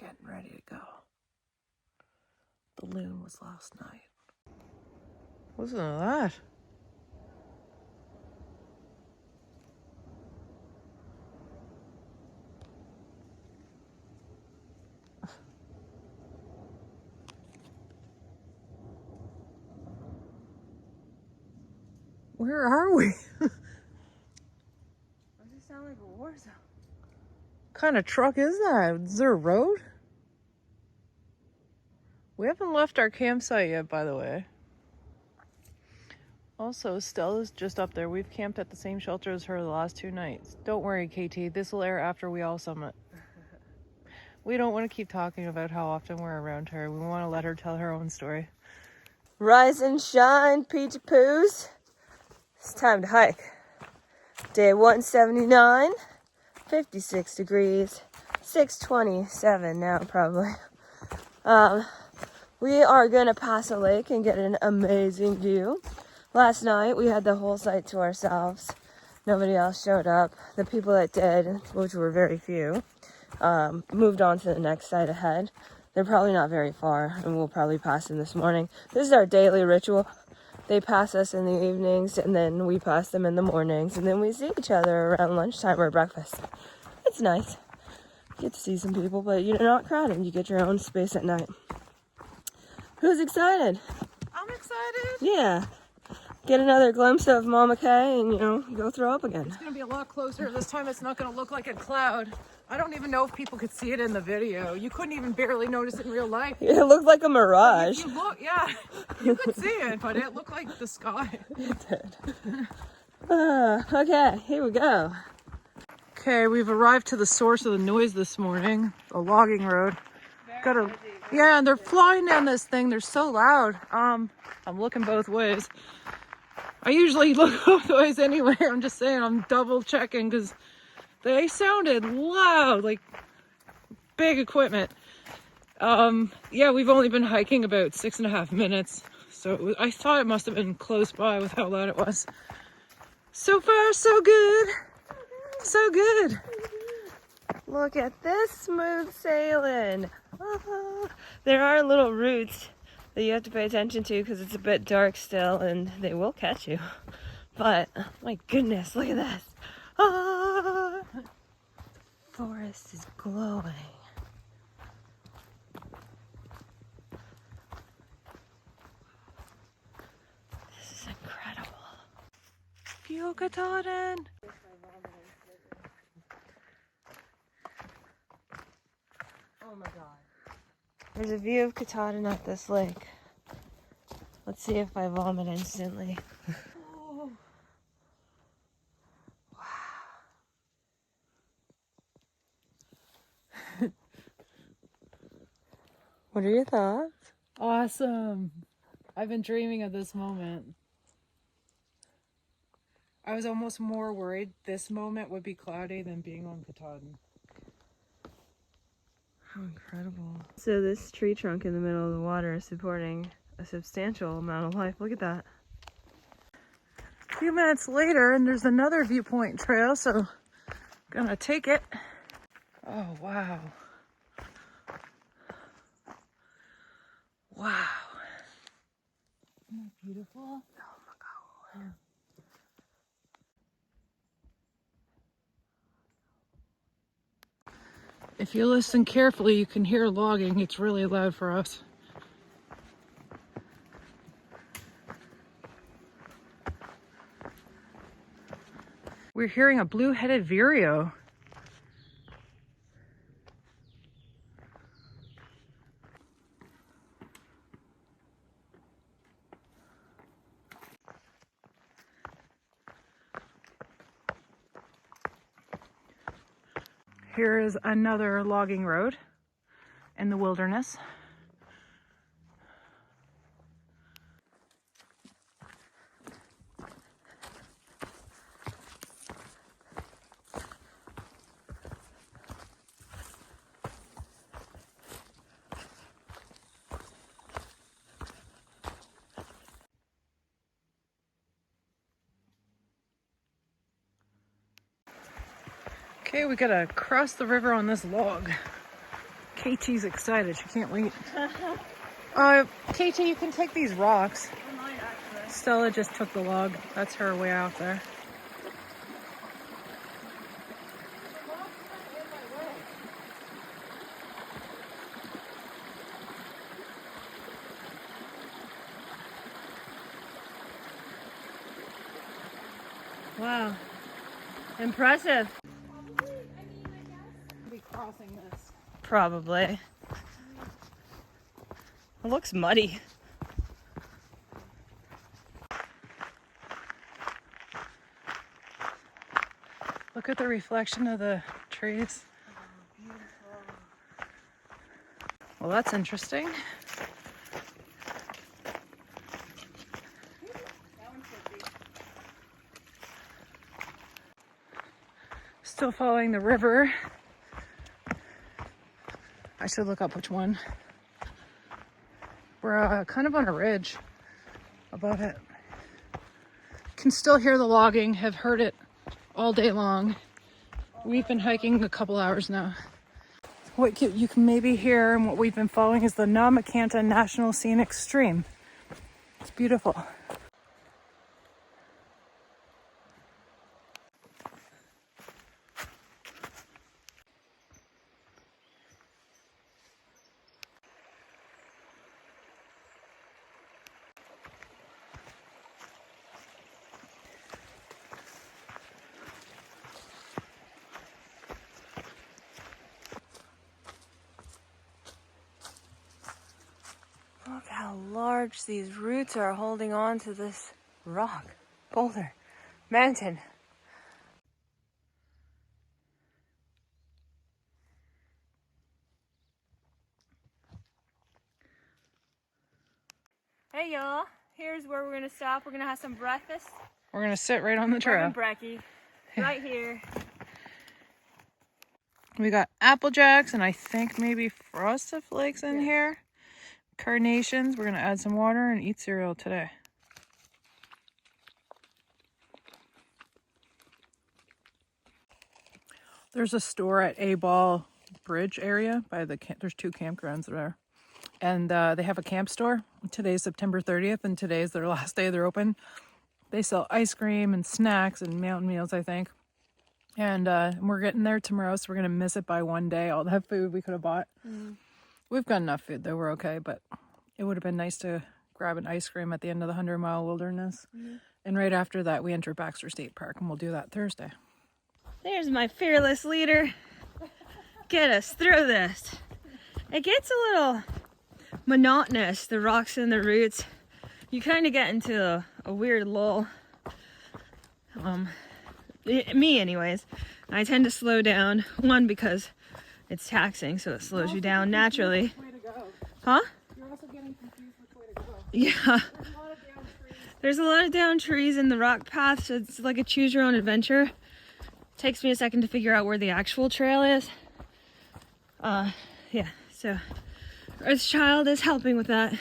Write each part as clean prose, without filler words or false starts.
We're getting ready to go. The loon was last night. Listen to that. Where are we? Does it sound like a war zone? What kind of truck is that? Is there a road? We haven't left our campsite yet, by the way. Also, Stella's just up there. We've camped at the same shelter as her the last 2 nights. Don't worry, KT. This will air after we all summit. We don't want to keep talking about how often we're around her. We want to let her tell her own story. Rise and shine, peachy poos. It's time to hike. Day 179, 56 degrees, 6:27 now probably. We are gonna pass a lake and get an amazing view. Last night we had the whole site to ourselves. Nobody else showed up. The people that did, which were very few, moved on to the next site ahead. They're probably not very far, and we'll probably pass them this morning. This is our daily ritual. They pass us in the evenings, and then we pass them in the mornings, and then we see each other around lunchtime or breakfast. It's nice. You get to see some people, but you're not crowded. You get your own space at night. Who's excited? I'm excited. Yeah. Get another glimpse of Mama Kay and, go throw up again. It's going to be a lot closer. This time it's not going to look like a cloud. I don't even know if people could see it in the video. You couldn't even barely notice it in real life. It looked like a mirage. You look, yeah, you could see it, but it looked like the sky. It did. Okay, here we go. Okay, we've arrived to the source of the noise this morning, the logging road. Yeah, and they're flying down this thing. They're so loud. I'm looking both ways. I usually look both ways anyway. I'm just saying, I'm double checking because they sounded loud, like big equipment. Yeah, we've only been hiking about 6.5 minutes, so I thought it must have been close by with how loud it was. So far, so good. So good. Look at this smooth sailing. There are little roots that you have to pay attention to because it's a bit dark still and they will catch you. But, my goodness, look at this. Forest is glowing. This is incredible. Katahdin. Oh my god. There's a view of Katahdin at this lake. Let's see if I vomit instantly. Oh. Wow. What are your thoughts? Awesome. I've been dreaming of this moment. I was almost more worried this moment would be cloudy than being on Katahdin. How incredible. So this tree trunk in the middle of the water is supporting a substantial amount of life. Look at that. A few minutes later, and there's another viewpoint trail, so I'm gonna take it. Oh, wow. Wow. Isn't that beautiful? Oh my god. If you listen carefully, you can hear logging. It's really loud for us. We're hearing a blue-headed vireo. Here is another logging road in the wilderness. Okay, we gotta cross the river on this log. KT's excited. She can't wait. KT, you can take these rocks. I might actually. Stella just took the log. That's her way out there. Wow. Impressive. Be crossing this. Probably. It looks muddy. Look at the reflection of the trees. Well, that's interesting. Still following the river. I should look up which one. We're kind of on a ridge above it. Can still hear the logging, have heard it all day long. We've been hiking a couple hours now. What you can maybe hear and what we've been following is the Namakanta National Scenic Stream. It's beautiful. Look how large these roots are holding on to this rock, boulder, mountain. Hey y'all, here's where we're gonna stop. We're gonna have some breakfast. We're gonna sit right on the trail. Brekkie, right here. We got Apple Jacks and I think maybe Frosted Flakes in here. Carnations. We're gonna add some water and eat cereal today. There's a store at A-Ball Bridge area by the camp. There's two campgrounds there. And they have a camp store. Today's September 30th and today's their last day they're open. They sell ice cream and snacks and mountain meals, I think. And we're getting there tomorrow, so we're going to miss it by one day. All that food we could have bought. We've got enough food, though. We're okay, but it would have been nice to grab an ice cream at the end of the 100-mile wilderness. And right after that, we enter Baxter State Park, and we'll do that Thursday. There's my fearless leader. Get us through this. It gets a little monotonous, the rocks and the roots. You kind of get into a weird lull. Me anyways. I tend to slow down. One, because it's taxing, so it slows you down naturally. Huh? You're also getting confused which way to go. Yeah. There's a lot of down trees. There's a lot of down trees in the rock path, so it's like a choose your own adventure. Takes me a second to figure out where the actual trail is. Yeah, so Earthchild is helping with that.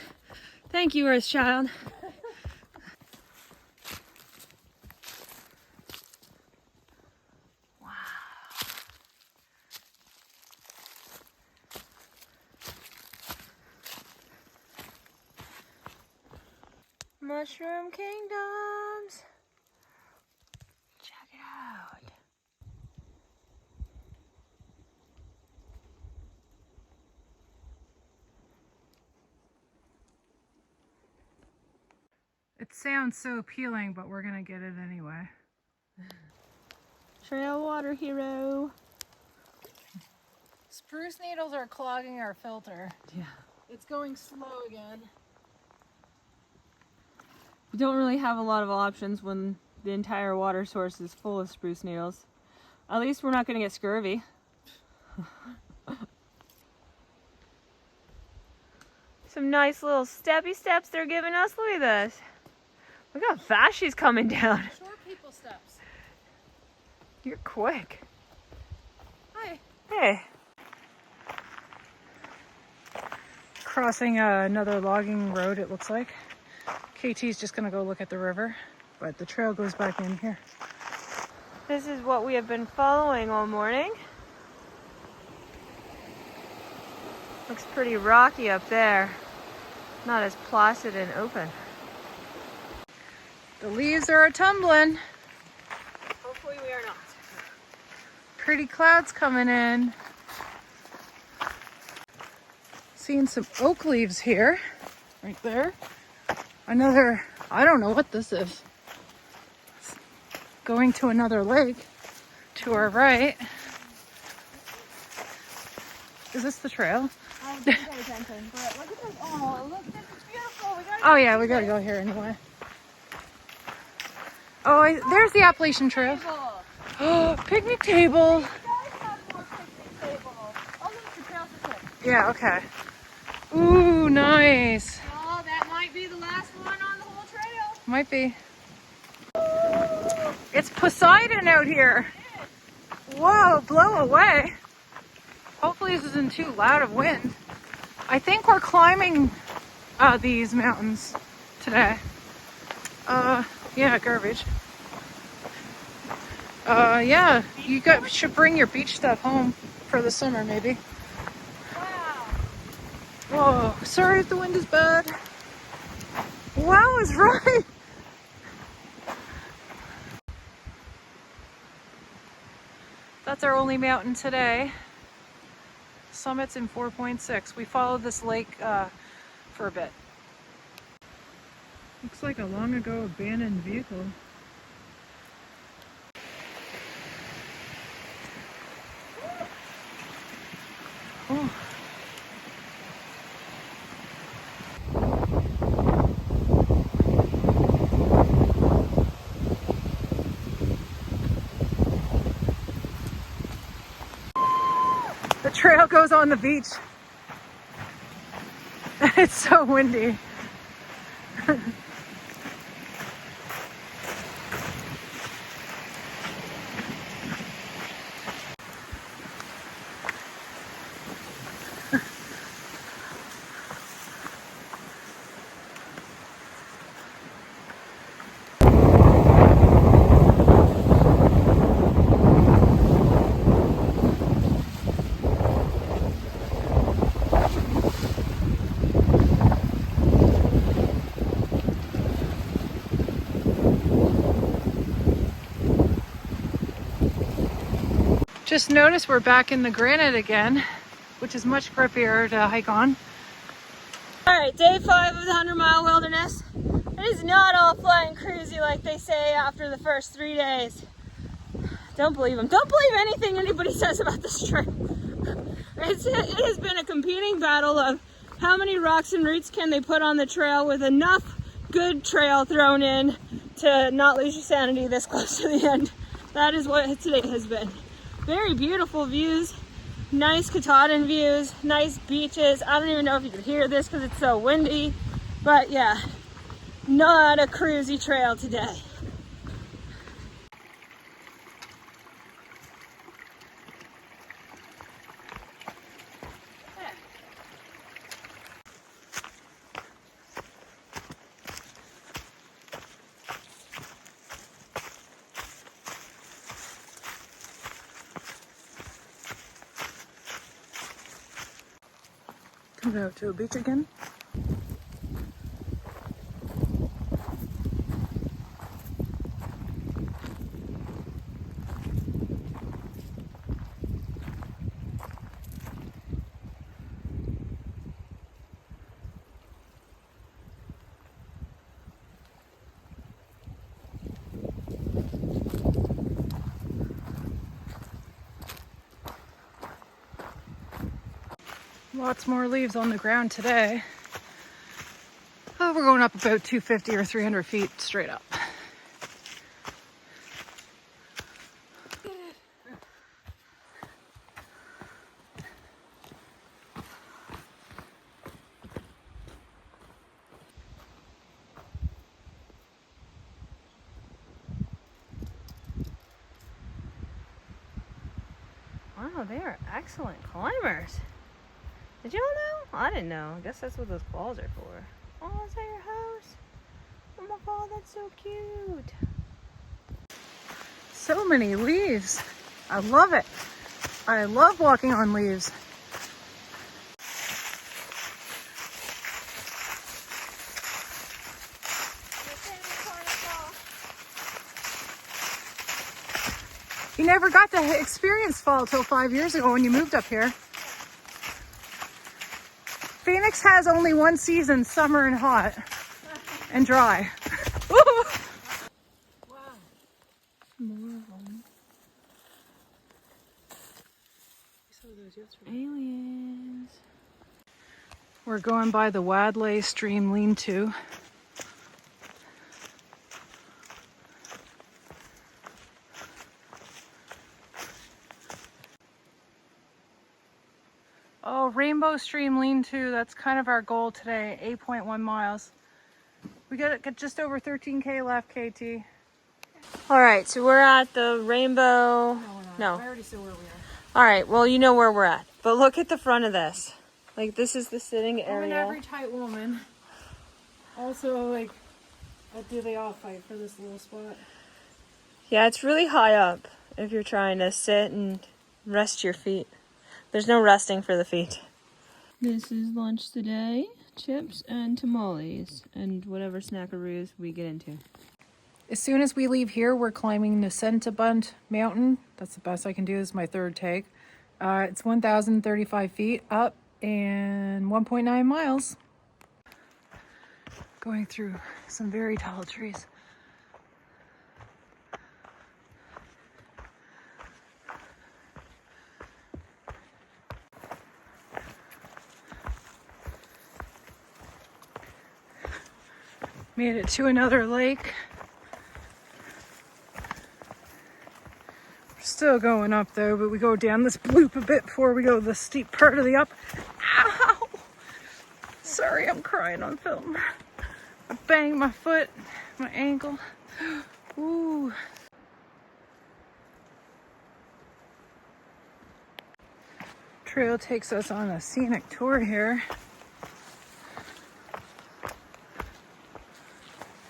Thank you, Earthchild. Wow. Mushroom Kingdoms. Check it out. It sounds so appealing, but we're gonna get it anyway. Trail water hero. Spruce needles are clogging our filter. Yeah. It's going slow again. You don't really have a lot of options when the entire water source is full of spruce needles. At least we're not going to get scurvy. Some nice little steppy steps they're giving us. Look at this. Look how fast she's coming down. Short people steps. You're quick. Hi. Hey. Crossing another logging road, it looks like. KT's just gonna go look at the river, but the trail goes back in here. This is what we have been following all morning. Looks pretty rocky up there. Not as placid and open. The leaves are a-tumbling. Hopefully we are not. Pretty clouds coming in. Seeing some oak leaves here, right there. Another, I don't know what this is. It's going to another lake to our right. Is this the trail? I didn't pay attention, but look at this. Oh, look, this is beautiful. Oh yeah, we gotta go here anyway. Oh, there's the Appalachian Trail. Oh, picnic table. You guys have more picnic tables. Oh, look, the trail's this way. Yeah, okay. Ooh, nice. Oh, that might be the last one on the whole trail. Might be. It's Poseidon out here. Whoa, blow away. Hopefully this isn't too loud of wind. I think we're climbing these mountains today. Yeah, garbage. Yeah, you should bring your beach stuff home for the summer, maybe. Wow. Whoa, sorry if the wind is bad. Wow is right. That's our only mountain today. Summit's in 4.6. We followed this lake for a bit. Looks like a long ago abandoned vehicle. Oh. The trail goes on the beach. It's so windy. Just noticed we're back in the granite again, which is much grippier to hike on. All right, day 5 of the 100-mile wilderness. It is not all flying cruisy like they say after the first 3 days. Don't believe them. Don't believe anything anybody says about this trip. It has been a competing battle of how many rocks and roots can they put on the trail with enough good trail thrown in to not lose your sanity this close to the end. That is what today has been. Very beautiful views, nice Katahdin views, nice beaches. I don't even know if you can hear this because it's so windy, but yeah, not a cruisy trail today. Come out to a beach again. Lots more leaves on the ground today. Oh, we're going up about 250 or 300 feet straight up. Wow, they are excellent climbers. Did y'all know? I didn't know. I guess that's what those claws are for. Oh, is that your house? Oh my god, that's so cute. So many leaves. I love it. I love walking on leaves. You never got to experience fall till 5 years ago when you moved up here. Phoenix has only one season, summer and hot and dry. Wow. More of them. Aliens. We're going by the Wadley Stream lean-to. Oh, Rainbow Stream lean-to, that's kind of our goal today, 8.1 miles. We got just over 13K left, KT. All right, so we're at the Rainbow. No, we're not. No. I already saw where we are. All right, well, you know where we're at. But look at the front of this. Like, this is the sitting I'm area. an every tight woman. Also, like, do they all fight for this little spot? Yeah, it's really high up if you're trying to sit and rest your feet. There's no resting for the feet. This is lunch today. Chips and tamales and whatever snackaroos we get into. As soon as we leave here, we're climbing Nesentebund Mountain. That's the best I can do. This is my third take. It's 1,035 feet up and 1.9 miles. Going through some very tall trees. Made it to another lake. We're still going up though, but we go down this bloop a bit before we go to the steep part of the up. Ow! Sorry, I'm crying on film. I banged my foot, my ankle. Ooh. Trail takes us on a scenic tour here.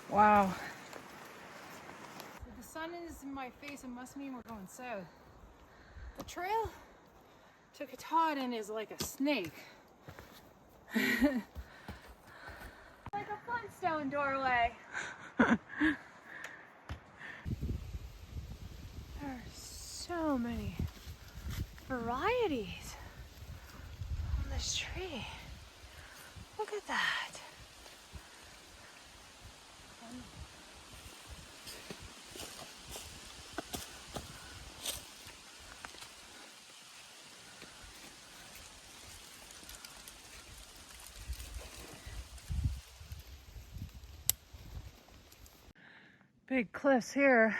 Wow. If the sun is in my face, it must mean we're going south. The trail to Katahdin is like a snake. Like a Flintstone doorway. There are so many varieties on this tree. Look at that. Big cliffs here.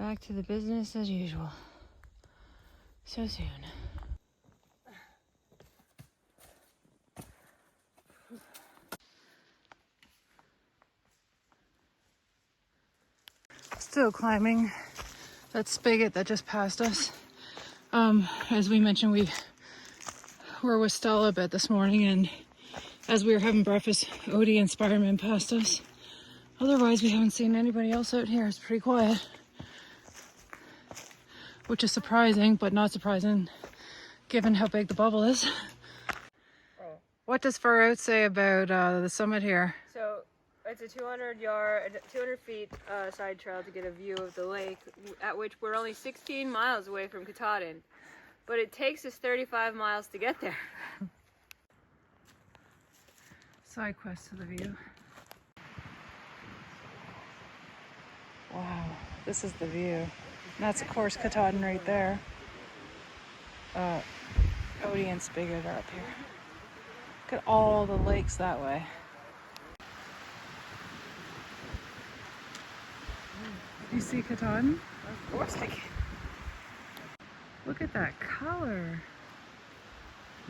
Back to the business as usual. So soon. Still climbing that spigot that just passed us. As we mentioned, we were with Stella a bit this morning, and as we were having breakfast, Odie and Spiderman passed us. Otherwise, we haven't seen anybody else out here. It's pretty quiet, which is surprising, but not surprising given how big the bubble is. What does Far Out say about the summit here? So it's a 200 feet side trail to get a view of the lake, at which we're only 16 miles away from Katahdin. But it takes us 35 miles to get there. Side quest to the view. Wow, this is the view. And that's of course Katahdin right there. Odie and Spigot are up here. Look at all the lakes that way. Do you see Katahdin? Of course I can. Look at that color.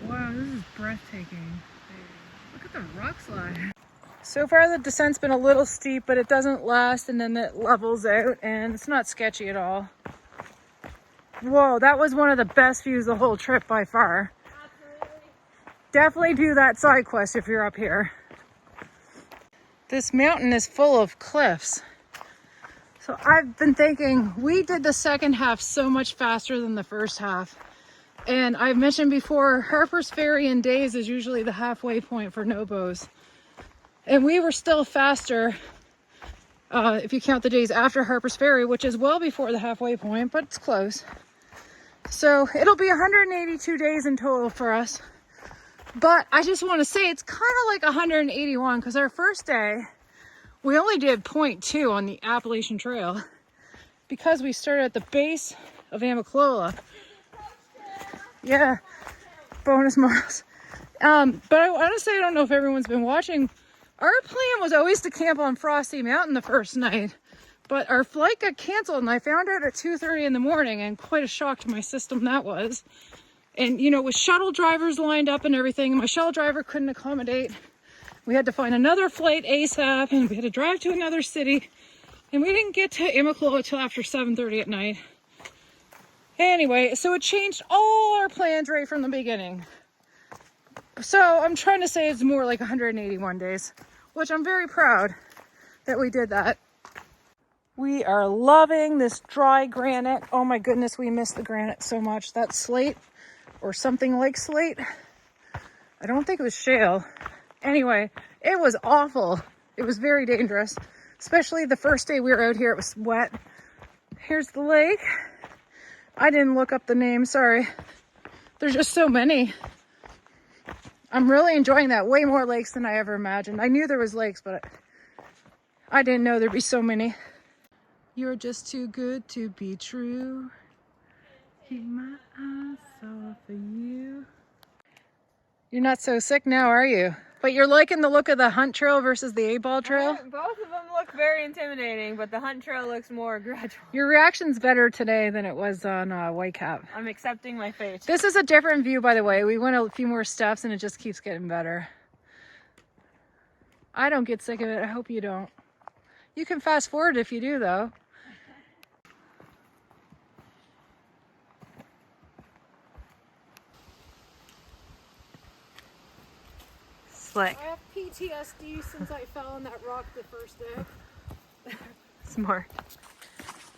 Wow, this is breathtaking. Look at the rock slide. So far the descent's been a little steep, but it doesn't last, and then it levels out and it's not sketchy at all. Whoa, that was one of the best views the whole trip by far. Absolutely. Definitely do that side quest if you're up here. This mountain is full of cliffs. So I've been thinking, we did the second half so much faster than the first half. And I've mentioned before, Harper's Ferry in days is usually the halfway point for Nobos. And we were still faster if you count the days after Harper's Ferry, which is well before the halfway point, but it's close. So it'll be 182 days in total for us. But I just want to say it's kind of like 181 because our first day, we only did 0.2 on the Appalachian Trail because we started at the base of Amiclola. Yeah, bonus miles. But I want to say, I don't know if everyone's been watching. Our plan was always to camp on Frosty Mountain the first night, but our flight got canceled and I found out at 2:30 in the morning, and quite a shock to my system that was. And you know, with shuttle drivers lined up and everything, my shuttle driver couldn't accommodate. We had to find another flight ASAP and we had to drive to another city, and we didn't get to Immokalee till after 7:30 at night. Anyway, so it changed all our plans right from the beginning. So I'm trying to say it's more like 181 days, which I'm very proud that we did that. We are loving this dry granite. Oh my goodness, we miss the granite so much. That slate, or something like slate. I don't think it was shale. Anyway, it was awful. It was very dangerous, especially the first day we were out here. It was wet. Here's the lake. I didn't look up the name, sorry. There's just so many. I'm really enjoying that. Way more lakes than I ever imagined. I knew there was lakes, but I didn't know there'd be so many. You're just too good to be true. Keep my eyes off of you. You're not so sick now, are you? But you're liking the look of the Hunt Trail versus the 8-Ball Trail? Both of them look very intimidating, but the Hunt Trail looks more gradual. Your reaction's better today than it was on Whitecap. I'm accepting my fate. This is a different view, by the way. We went a few more steps and it just keeps getting better. I don't get sick of it. I hope you don't. You can fast forward if you do, though. Slick. I have PTSD since I fell on that rock the first day. Smart.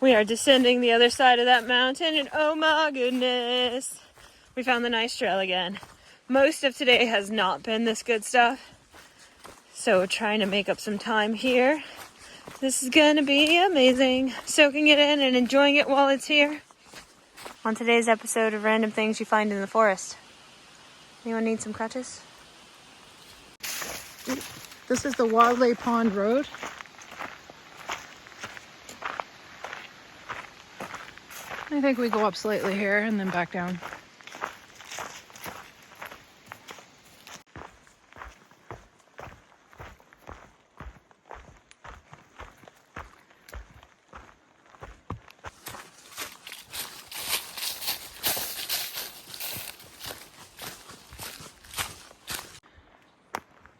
We are descending the other side of that mountain, and oh my goodness, we found the nice trail again. Most of today has not been this good stuff, so we're trying to make up some time here. This is gonna be amazing. Soaking it in and enjoying it while it's here. On today's episode of Random Things You Find in the Forest. Anyone need some crutches? This is the Wadley Pond Road. I think we go up slightly here and then back down.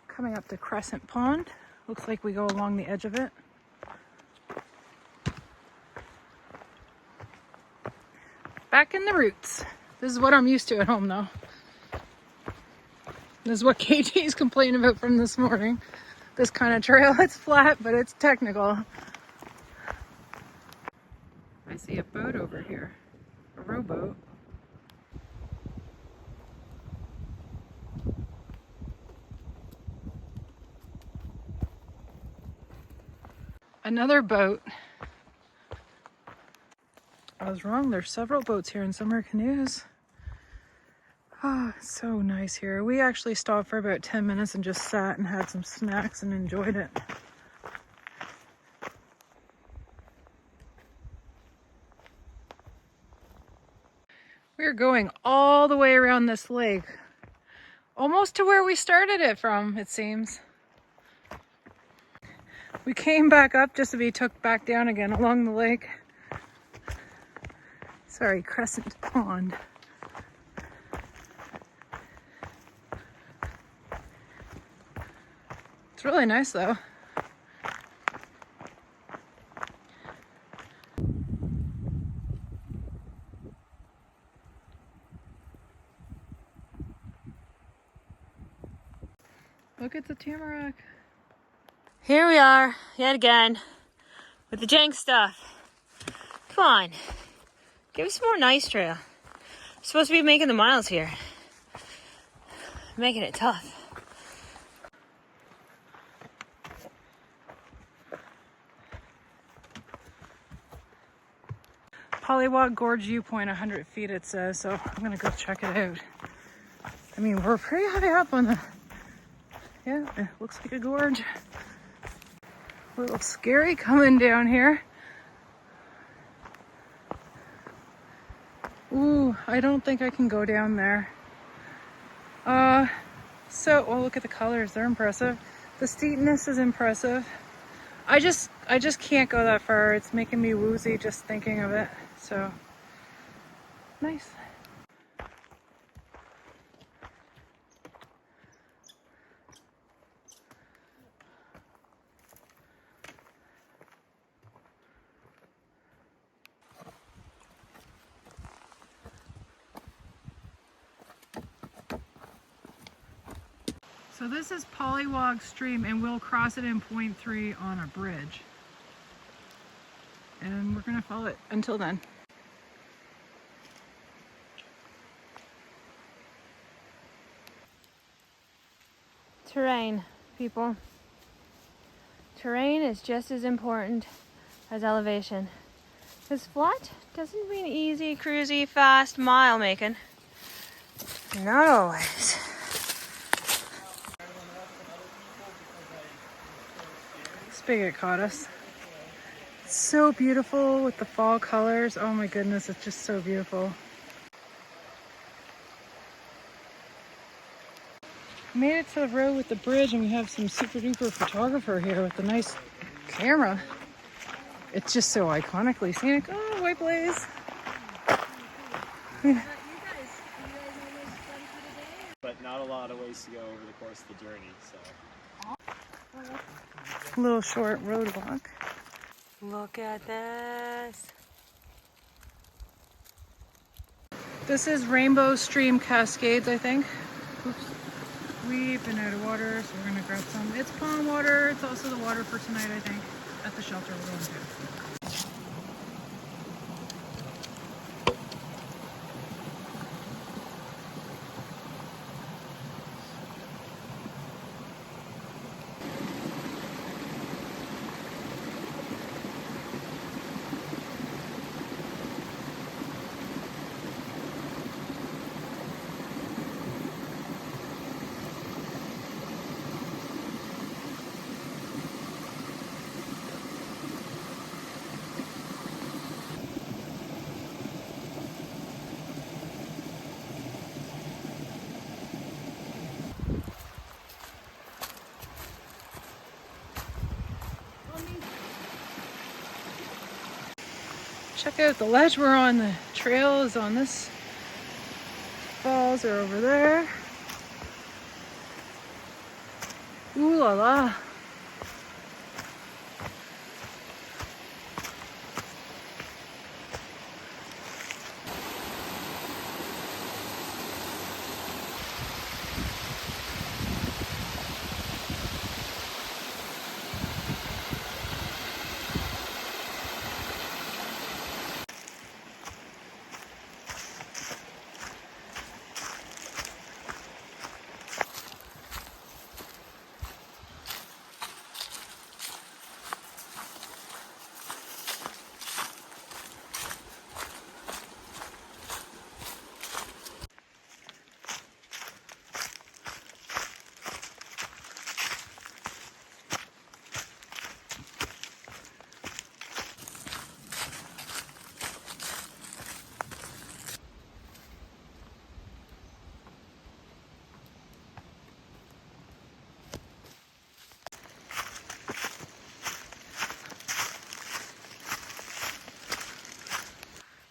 Coming up to Crescent Pond. Looks like we go along the edge of it. Back in the roots. This is what I'm used to at home, though. This is what KT's complaining about from this morning. This kind of trail, it's flat, but it's technical. I see a boat over here. A rowboat. Another boat. I was wrong, there's several boats here and some are canoes. Oh, it's so nice here. We actually stopped for about 10 minutes and just sat and had some snacks and enjoyed it. We're going all the way around this lake. Almost to where we started it from, it seems. We came back up just to be took back down again along the lake. Sorry, Crescent Pond. It's really nice though. Look at the tamarack. Here we are, yet again, with the jank stuff. Come on, give us some more nice trail. Supposed to be making the miles here. Making it tough. Pollywog Gorge viewpoint, 100 feet it says, so I'm gonna go check it out. I mean, we're pretty high up on the, yeah, it looks like a gorge. A little scary coming down here. Ooh, I don't think I can go down there. Oh, look at the colors, they're impressive. The steepness is impressive. I just can't go that far. It's making me woozy just thinking of it. So, nice. So this is Pollywog Stream, and we'll cross it in point 3 on a bridge. And we're gonna follow it until then. Terrain, people. Terrain is just as important as elevation. Because flat doesn't mean easy, cruisy, fast mile making. Not always. Spigot caught us. It's so beautiful with the fall colors. Oh my goodness, it's just so beautiful. Made it to the road with the bridge, and we have some super duper photographer here with a nice camera. It's just so iconically scenic. Oh, white blaze. But not a lot of ways to go over the course of the journey, so. Little short road walk. Look at this. This is Rainbow Stream Cascades, I think. Oops. We've been out of water, so we're gonna grab some. It's pond water. It's also the water for tonight, I think, at the shelter we're going to. Check out the ledge we're on. The trail is on this. Falls are over there. Ooh la la.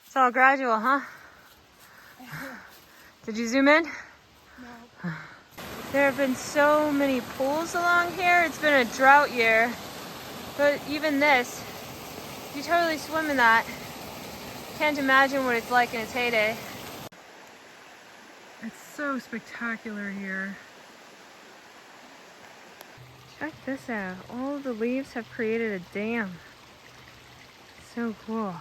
It's all gradual, huh? Did you zoom in? No. There have been so many pools along here. It's been a drought year. But even this, you totally swim in that. Can't imagine what it's like in its heyday. It's so spectacular here. Check this out. All the leaves have created a dam. So cool.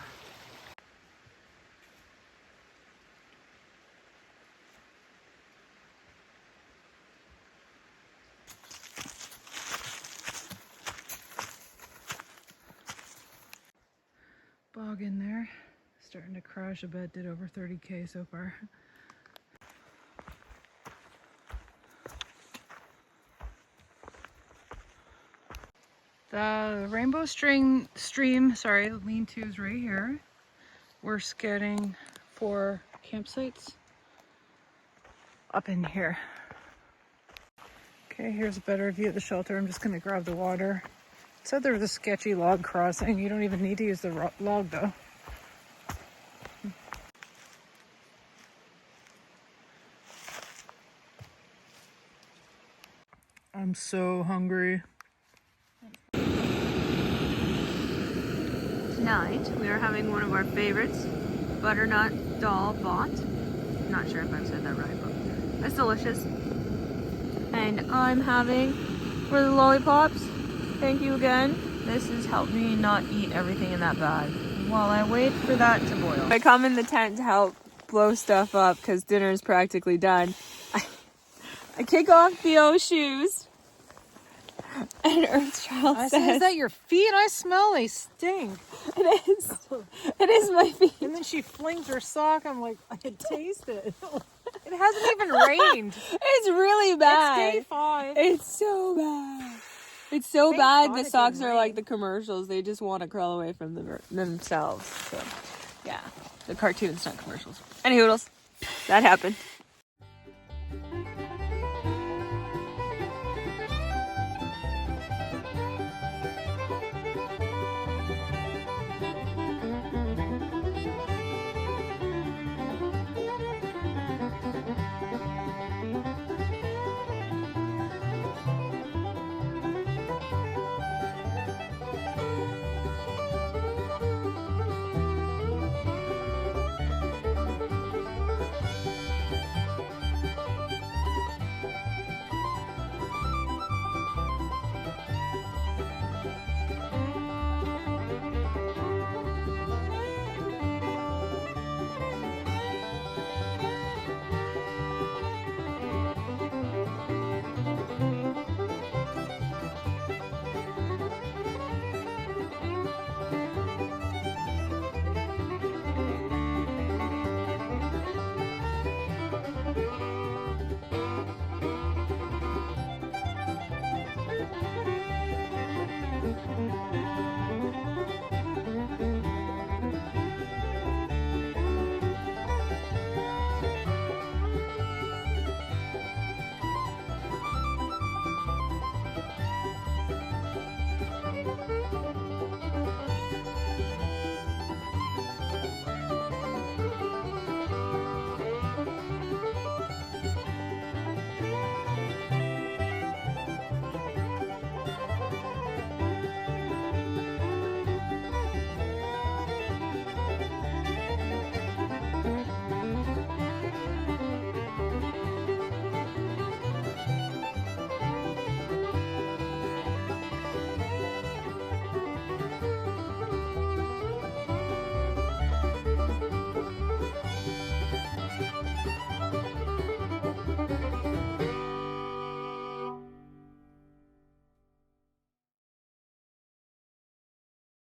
dog in there. Starting to crash a bit, did over 30K so far. The rainbow stream, lean-to is right here. We're scouting for campsites up in here. Okay, here's a better view of the shelter. I'm just gonna grab the water. It said there was a sketchy log crossing. You don't even need to use the log though. I'm so hungry. Tonight, we are having one of our favorites, butternut dal bot. Not sure if I've said that right, but it's delicious. And I'm having for the lollipops. Thank you again. This has helped me not eat everything in that bag while I wait for that to boil. I come in the tent to help blow stuff up because dinner is practically done. I kick off Theo's shoes. And Earthchild says, Is that your feet? I smell they stink. It is. It is my feet. And then she flings her sock. I'm like, I can taste it. It hasn't even rained. It's really bad. It's day 5. It's so bad. It's so Thank bad. God The it socks didn't are rain. like the commercials. They just want to crawl away from themselves. So, yeah, the cartoon stunt commercials. Any hoodles, that happened.